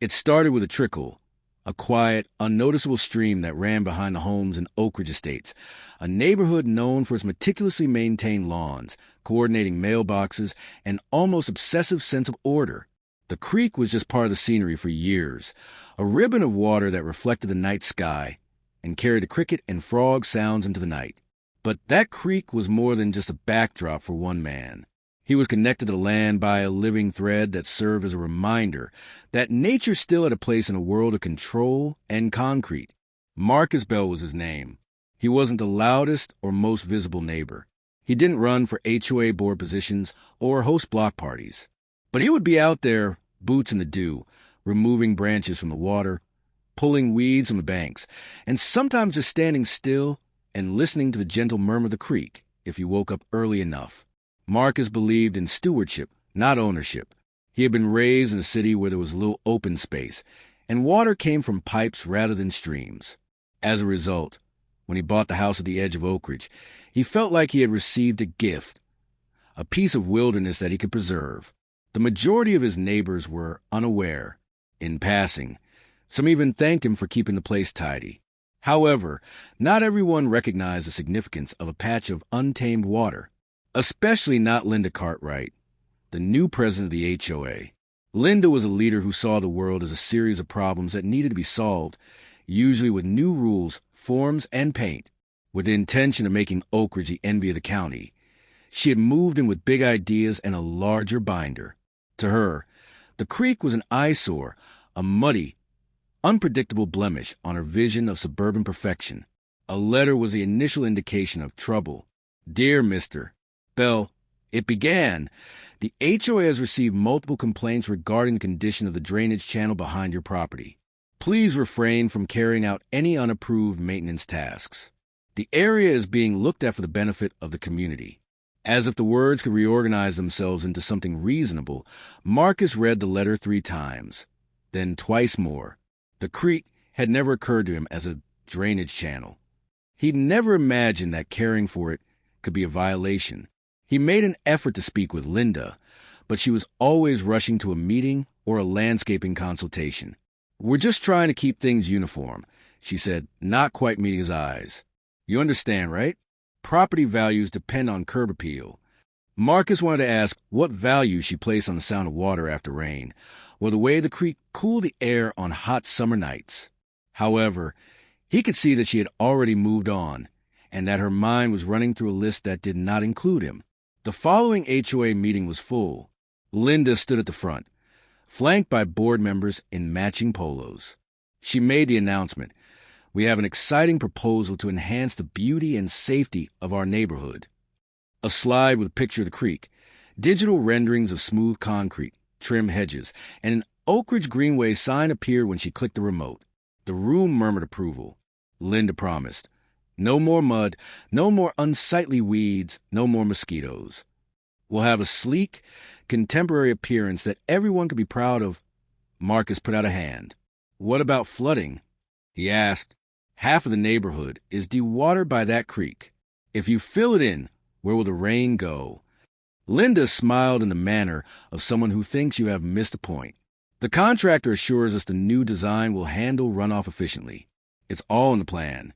It started with a trickle, a quiet, unnoticeable stream that ran behind the homes in Oak Ridge Estates, a neighborhood known for its meticulously maintained lawns, coordinating mailboxes, and almost obsessive sense of order. The creek was just part of the scenery for years, a ribbon of water that reflected the night sky and carried the cricket and frog sounds into the night. But that creek was more than just a backdrop for one man. He was connected to the land by a living thread that served as a reminder that nature still had a place in a world of control and concrete. Marcus Bell was his name. He wasn't the loudest or most visible neighbor. He didn't run for HOA board positions or host block parties. But he would be out there, boots in the dew, removing branches from the water, pulling weeds from the banks, and sometimes just standing still and listening to the gentle murmur of the creek if you woke up early enough. Marcus believed in stewardship, not ownership. He had been raised in a city where there was little open space, and water came from pipes rather than streams. As a result, when he bought the house at the edge of Oak Ridge, he felt like he had received a gift, a piece of wilderness that he could preserve. The majority of his neighbors were unaware, in passing. Some even thanked him for keeping the place tidy. However, not everyone recognized the significance of a patch of untamed water. Especially not Linda Cartwright, the new president of the HOA. Linda was a leader who saw the world as a series of problems that needed to be solved, usually with new rules, forms, and paint, with the intention of making Oak Ridge the envy of the county. She had moved in with big ideas and a larger binder. To her, the creek was an eyesore, a muddy, unpredictable blemish on her vision of suburban perfection. A letter was the initial indication of trouble. Dear Mr. Bell, it began. The HOA has received multiple complaints regarding the condition of the drainage channel behind your property. Please refrain from carrying out any unapproved maintenance tasks. The area is being looked at for the benefit of the community. As if the words could reorganize themselves into something reasonable, Marcus read the letter 3 times, then twice more. The creek had never occurred to him as a drainage channel. He'd never imagined that caring for it could be a violation. He made an effort to speak with Linda, but she was always rushing to a meeting or a landscaping consultation. We're just trying to keep things uniform, she said, not quite meeting his eyes. You understand, right? Property values depend on curb appeal. Marcus wanted to ask what value she placed on the sound of water after rain, or the way the creek cooled the air on hot summer nights. However, he could see that she had already moved on, and that her mind was running through a list that did not include him. The following HOA meeting was full. Linda stood at the front, flanked by board members in matching polos. She made the announcement. We have an exciting proposal to enhance the beauty and safety of our neighborhood. A slide with a picture of the creek, digital renderings of smooth concrete, trim hedges, and an Oak Ridge Greenway sign appeared when she clicked the remote. The room murmured approval. Linda promised. No more mud, no more unsightly weeds, no more mosquitoes. We'll have a sleek, contemporary appearance that everyone could be proud of. Marcus put out a hand. What about flooding? He asked. Half of the neighborhood is dewatered by that creek. If you fill it in, where will the rain go? Linda smiled in the manner of someone who thinks you have missed a point. The contractor assures us the new design will handle runoff efficiently. It's all in the plan.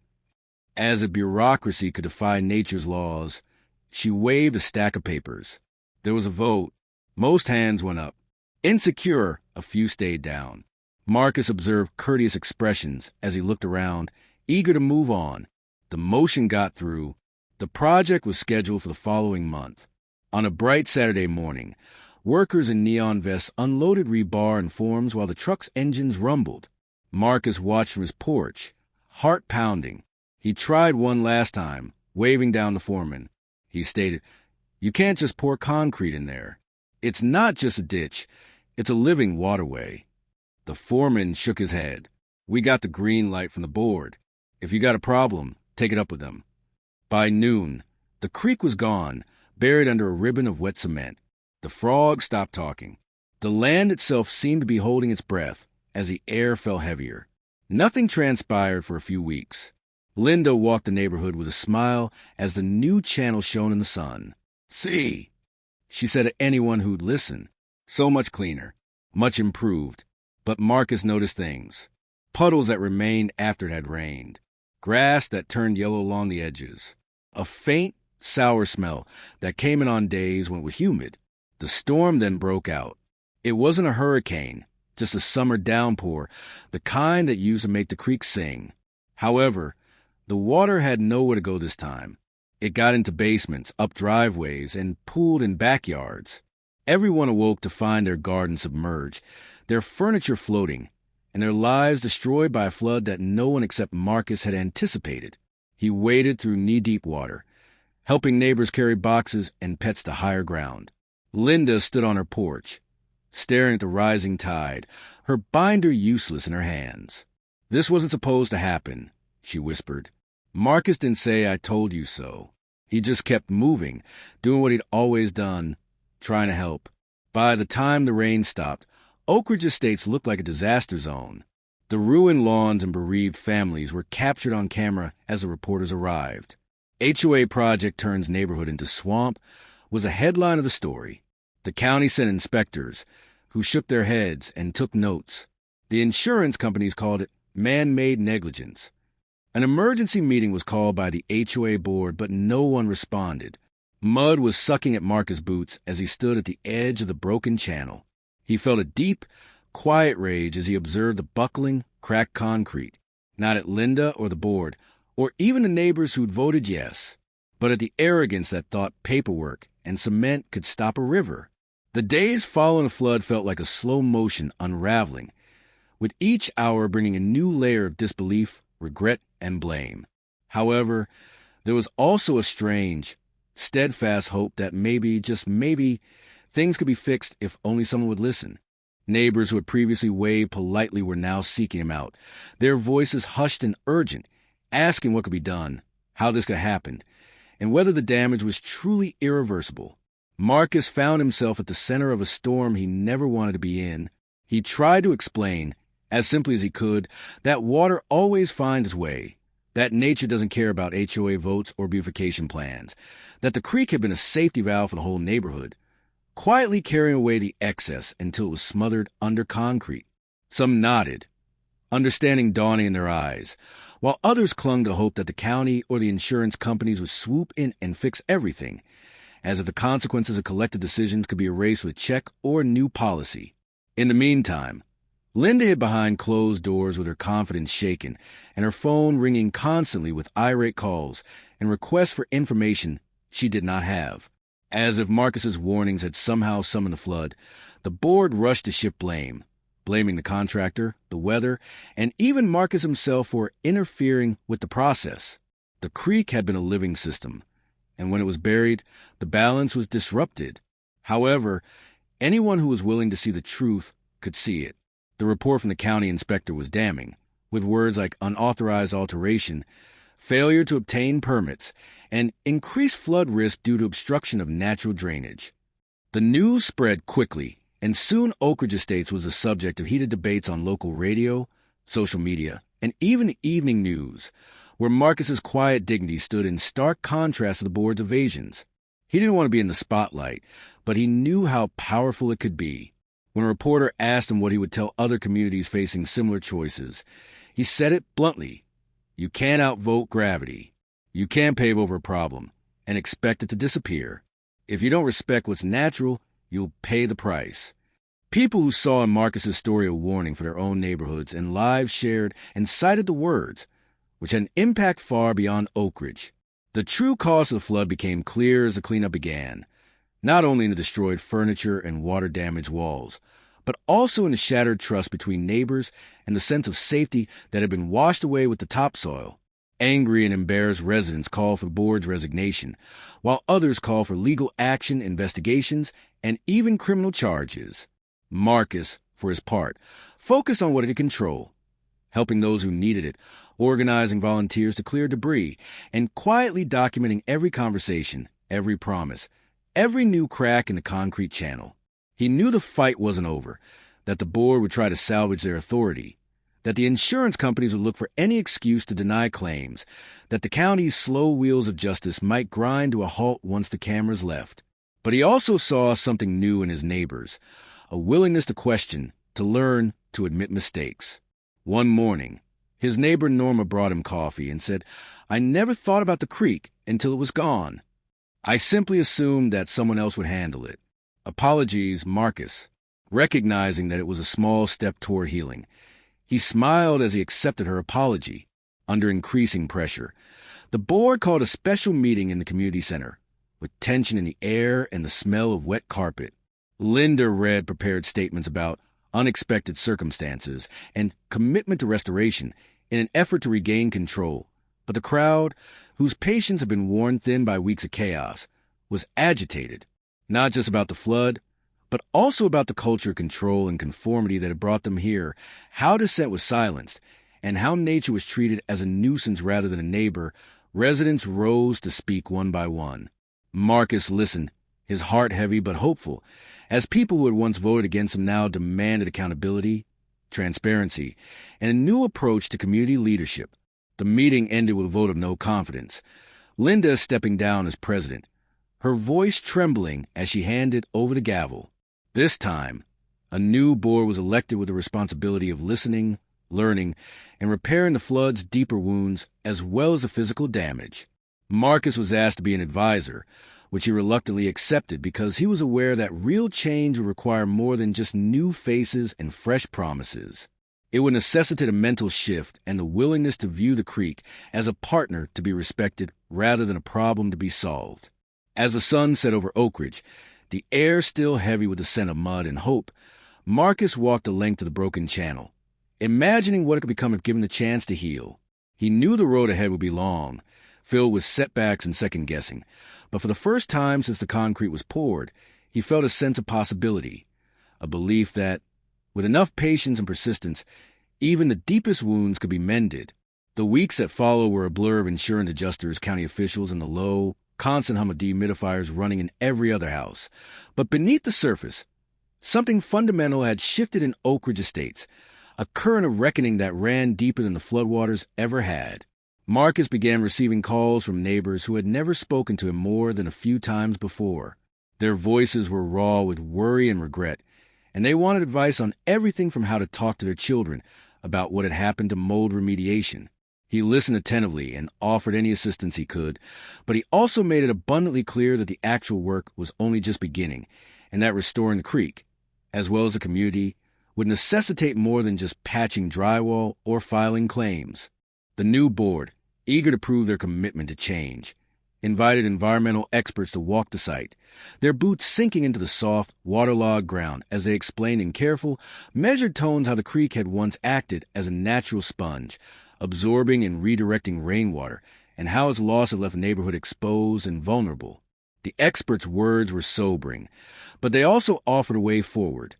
As if bureaucracy could defy nature's laws, she waved a stack of papers. There was a vote. Most hands went up. Insecure, a few stayed down. Marcus observed courteous expressions as he looked around, eager to move on. The motion got through. The project was scheduled for the following month. On a bright Saturday morning, workers in neon vests unloaded rebar and forms while the truck's engines rumbled. Marcus watched from his porch, heart pounding. He tried one last time, waving down the foreman. He stated, You can't just pour concrete in there. It's not just a ditch. It's a living waterway. The foreman shook his head. We got the green light from the board. If you got a problem, take it up with them. By noon, the creek was gone, buried under a ribbon of wet cement. The frogs stopped talking. The land itself seemed to be holding its breath as the air fell heavier. Nothing transpired for a few weeks. Linda walked the neighborhood with a smile as the new channel shone in the sun. See, she said to anyone who'd listen, so much cleaner, much improved. But Marcus noticed things. Puddles that remained after it had rained. Grass that turned yellow along the edges. A faint, sour smell that came in on days when it was humid. The storm then broke out. It wasn't a hurricane, just a summer downpour, the kind that used to make the creek sing. However, the water had nowhere to go this time. It got into basements, up driveways, and pooled in backyards. Everyone awoke to find their garden submerged, their furniture floating, and their lives destroyed by a flood that no one except Marcus had anticipated. He waded through knee-deep water, helping neighbors carry boxes and pets to higher ground. Linda stood on her porch, staring at the rising tide, her binder useless in her hands. "This wasn't supposed to happen," she whispered. Marcus didn't say "I told you so." He just kept moving, doing what he'd always done, trying to help. By the time the rain stopped, Oak Ridge Estates looked like a disaster zone. The ruined lawns and bereaved families were captured on camera as the reporters arrived. HOA project turns neighborhood into swamp was a headline of the story. The county sent inspectors, who shook their heads and took notes. The insurance companies called it man-made negligence. An emergency meeting was called by the HOA board, but no one responded. Mud was sucking at Marcus' boots as he stood at the edge of the broken channel. He felt a deep, quiet rage as he observed the buckling, cracked concrete, not at Linda or the board, or even the neighbors who'd voted yes, but at the arrogance that thought paperwork and cement could stop a river. The days following the flood felt like a slow-motion unraveling, with each hour bringing a new layer of disbelief, regret, and blame. However, there was also a strange, steadfast hope that maybe, just maybe, things could be fixed if only someone would listen. Neighbors who had previously waved politely were now seeking him out, their voices hushed and urgent, asking what could be done, how this could happen, and whether the damage was truly irreversible. Marcus found himself at the center of a storm he never wanted to be in. He tried to explain, as simply as he could, that water always finds its way, that nature doesn't care about HOA votes or beautification plans, that the creek had been a safety valve for the whole neighborhood, quietly carrying away the excess until it was smothered under concrete. Some nodded, understanding dawning in their eyes, while others clung to hope that the county or the insurance companies would swoop in and fix everything, as if the consequences of collective decisions could be erased with check or new policy. In the meantime, Linda hid behind closed doors with her confidence shaken and her phone ringing constantly with irate calls and requests for information she did not have. As if Marcus's warnings had somehow summoned the flood, the board rushed to shift blame, blaming the contractor, the weather, and even Marcus himself for interfering with the process. The creek had been a living system, and when it was buried, the balance was disrupted. However, anyone who was willing to see the truth could see it. The report from the county inspector was damning, with words like unauthorized alteration, failure to obtain permits, and increased flood risk due to obstruction of natural drainage. The news spread quickly, and soon Oak Ridge Estates was the subject of heated debates on local radio, social media, and even the evening news, where Marcus's quiet dignity stood in stark contrast to the board's evasions. He didn't want to be in the spotlight, but he knew how powerful it could be. When a reporter asked him what he would tell other communities facing similar choices, he said it bluntly. You can't outvote gravity. You can't pave over a problem and expect it to disappear. If you don't respect what's natural, you'll pay the price. People who saw in Marcus's story a warning for their own neighborhoods and lives shared and cited the words, which had an impact far beyond Oak Ridge. The true cause of the flood became clear as the cleanup began, not only in the destroyed furniture and water-damaged walls, but also in the shattered trust between neighbors and the sense of safety that had been washed away with the topsoil. Angry and embarrassed residents called for the board's resignation, while others called for legal action, investigations, and even criminal charges. Marcus, for his part, focused on what he could control, helping those who needed it, organizing volunteers to clear debris, and quietly documenting every conversation, every promise, every new crack in the concrete channel. He knew the fight wasn't over, that the board would try to salvage their authority, that the insurance companies would look for any excuse to deny claims, that the county's slow wheels of justice might grind to a halt once the cameras left. But he also saw something new in his neighbors, a willingness to question, to learn to admit mistakes. One morning, his neighbor Norma brought him coffee and said, "I never thought about the creek until it was gone. I simply assumed that someone else would handle it. Apologies, Marcus." Recognizing that it was a small step toward healing, he smiled as he accepted her apology. Under increasing pressure, the board called a special meeting in the community center, with tension in the air and the smell of wet carpet. Linda read prepared statements about unexpected circumstances and commitment to restoration in an effort to regain control. But the crowd, whose patience had been worn thin by weeks of chaos, was agitated, not just about the flood, but also about the culture of control and conformity that had brought them here, how dissent was silenced, and how nature was treated as a nuisance rather than a neighbor. Residents rose to speak one by one. Marcus listened, his heart heavy but hopeful, as people who had once voted against him now demanded accountability, transparency, and a new approach to community leadership. The meeting ended with a vote of no confidence, Linda stepping down as president, her voice trembling as she handed over the gavel. This time, a new board was elected with the responsibility of listening, learning, and repairing the flood's deeper wounds as well as the physical damage. Marcus was asked to be an advisor, which he reluctantly accepted because he was aware that real change would require more than just new faces and fresh promises. It would necessitate a mental shift and the willingness to view the creek as a partner to be respected rather than a problem to be solved. As the sun set over Oak Ridge, the air still heavy with the scent of mud and hope, Marcus walked the length of the broken channel, imagining what it could become if given the chance to heal. He knew the road ahead would be long, filled with setbacks and second-guessing, but for the first time since the concrete was poured, he felt a sense of possibility, a belief that, with enough patience and persistence, even the deepest wounds could be mended. The weeks that followed were a blur of insurance adjusters, county officials, and the low, constant hum of dehumidifiers running in every other house. But beneath the surface, something fundamental had shifted in Oak Ridge Estates, a current of reckoning that ran deeper than the floodwaters ever had. Marcus began receiving calls from neighbors who had never spoken to him more than a few times before. Their voices were raw with worry and regret, and they wanted advice on everything from how to talk to their children about what had happened to mold remediation. He listened attentively and offered any assistance he could, but he also made it abundantly clear that the actual work was only just beginning, and that restoring the creek, as well as the community, would necessitate more than just patching drywall or filing claims. The new board, eager to prove their commitment to change, invited environmental experts to walk the site, their boots sinking into the soft, waterlogged ground as they explained in careful, measured tones how the creek had once acted as a natural sponge, absorbing and redirecting rainwater, and how its loss had left the neighborhood exposed and vulnerable. The experts' words were sobering, but they also offered a way forward.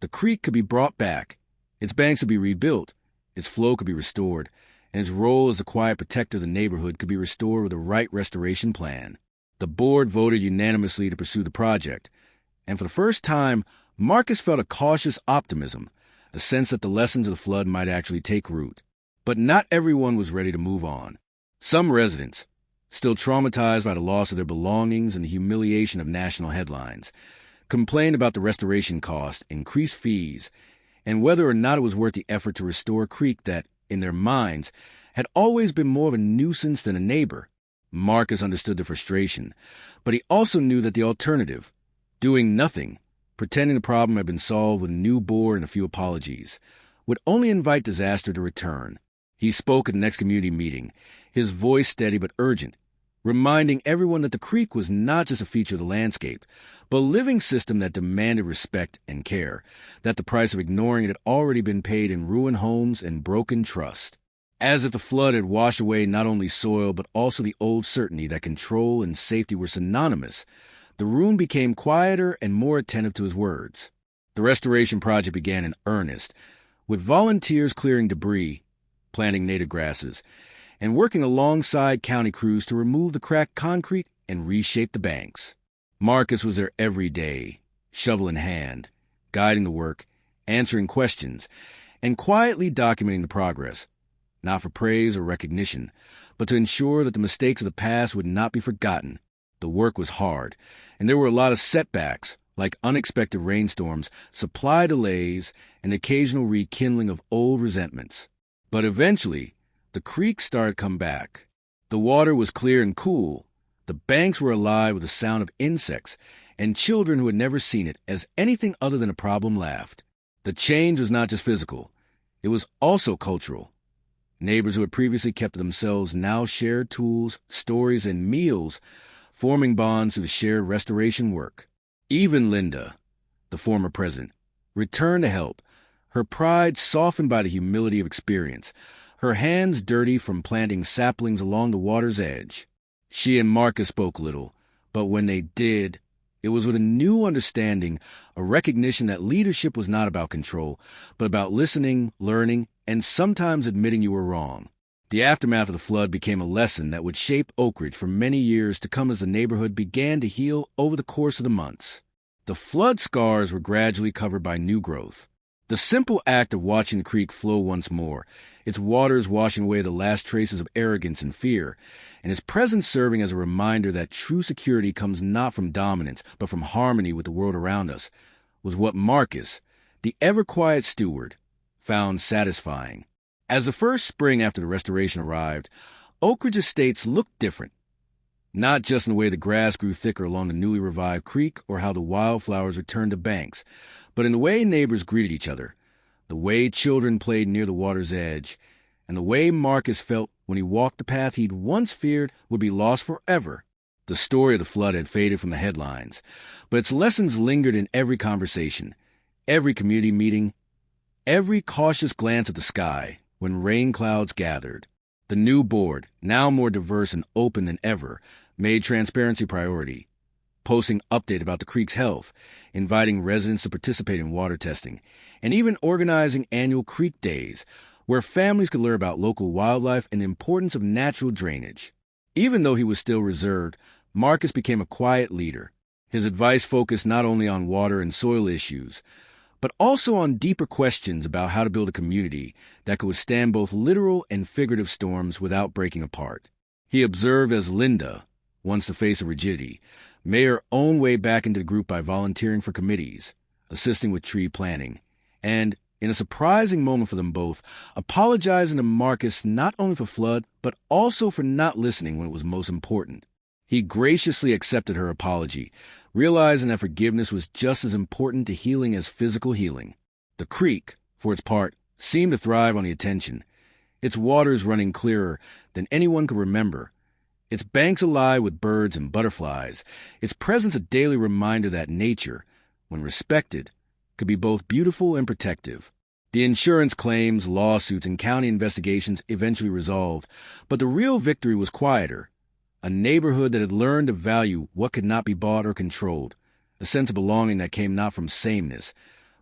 The creek could be brought back, its banks could be rebuilt, its flow could be restored, and its role as a quiet protector of the neighborhood could be restored with the right restoration plan. The board voted unanimously to pursue the project, and for the first time, Marcus felt a cautious optimism, a sense that the lessons of the flood might actually take root. But not everyone was ready to move on. Some residents, still traumatized by the loss of their belongings and the humiliation of national headlines, complained about the restoration costs, increased fees, and whether or not it was worth the effort to restore a creek that, in their minds, had always been more of a nuisance than a neighbor. Marcus understood the frustration, but he also knew that the alternative, doing nothing, pretending the problem had been solved with a new board and a few apologies, would only invite disaster to return. He spoke at the next community meeting, his voice steady but urgent, reminding everyone that the creek was not just a feature of the landscape, but a living system that demanded respect and care, that the price of ignoring it had already been paid in ruined homes and broken trust. As if the flood had washed away not only soil but also the old certainty that control and safety were synonymous, the room became quieter and more attentive to his words. The restoration project began in earnest, with volunteers clearing debris, planting native grasses, and working alongside county crews to remove the cracked concrete and reshape the banks. Marcus was there every day, shovel in hand, guiding the work, answering questions, and quietly documenting the progress, not for praise or recognition, but to ensure that the mistakes of the past would not be forgotten. The work was hard, and there were a lot of setbacks, like unexpected rainstorms, supply delays, and occasional rekindling of old resentments. But eventually, the creek started to come back. The water was clear and cool. The banks were alive with the sound of insects, and children who had never seen it as anything other than a problem laughed. The change was not just physical. It was also cultural. Neighbors who had previously kept to themselves now shared tools, stories, and meals, forming bonds through the shared restoration work. Even Linda, the former president, returned to help, her pride softened by the humility of experience, her hands dirty from planting saplings along the water's edge. She and Marcus spoke little, but when they did, it was with a new understanding, a recognition that leadership was not about control, but about listening, learning, and sometimes admitting you were wrong. The aftermath of the flood became a lesson that would shape Oak Ridge for many years to come as the neighborhood began to heal over the course of the months. The flood scars were gradually covered by new growth. The simple act of watching the creek flow once more, its waters washing away the last traces of arrogance and fear, and its presence serving as a reminder that true security comes not from dominance, but from harmony with the world around us, was what Marcus, the ever-quiet steward, found satisfying. As the first spring after the restoration arrived, Oak Ridge estates looked different. Not just in the way the grass grew thicker along the newly revived creek or how the wildflowers returned to banks, but in the way neighbors greeted each other, the way children played near the water's edge, and the way Marcus felt when he walked the path he'd once feared would be lost forever. The story of the flood had faded from the headlines, but its lessons lingered in every conversation, every community meeting, every cautious glance at the sky when rain clouds gathered. The new board, now more diverse and open than ever, made transparency a priority, posting updates about the creek's health, inviting residents to participate in water testing, and even organizing annual creek days, where families could learn about local wildlife and the importance of natural drainage. Even though he was still reserved, Marcus became a quiet leader. His advice focused not only on water and soil issues, but also on deeper questions about how to build a community that could withstand both literal and figurative storms without breaking apart. He observed as Linda, once the face of rigidity, made her own way back into the group by volunteering for committees, assisting with tree planting, and, in a surprising moment for them both, apologizing to Marcus not only for flood, but also for not listening when it was most important. He graciously accepted her apology, realizing that forgiveness was just as important to healing as physical healing. The creek, for its part, seemed to thrive on the attention, its waters running clearer than anyone could remember, its banks alive with birds and butterflies, its presence a daily reminder that nature, when respected, could be both beautiful and protective. The insurance claims, lawsuits, and county investigations eventually resolved, but the real victory was quieter. A neighborhood that had learned to value what could not be bought or controlled, a sense of belonging that came not from sameness,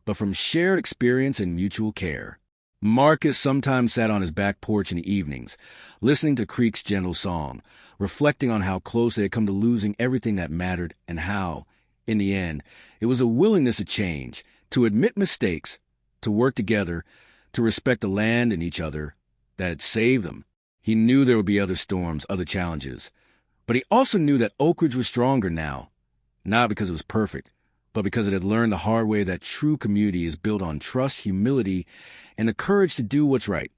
but from shared experience and mutual care. Marcus sometimes sat on his back porch in the evenings, listening to Creek's gentle song, reflecting on how close they had come to losing everything that mattered and how, in the end, it was a willingness to change, to admit mistakes, to work together, to respect the land and each other, that had saved them. He knew there would be other storms, other challenges, but he also knew that Oak Ridge was stronger now, not because it was perfect, but because it had learned the hard way that true community is built on trust, humility, and the courage to do what's right,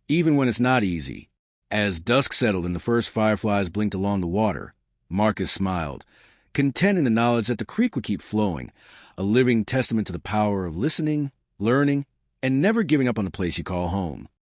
even when it's not easy. As dusk settled and the first fireflies blinked along the water, Marcus smiled, content in the knowledge that the creek would keep flowing, a living testament to the power of listening, learning, and never giving up on the place you call home.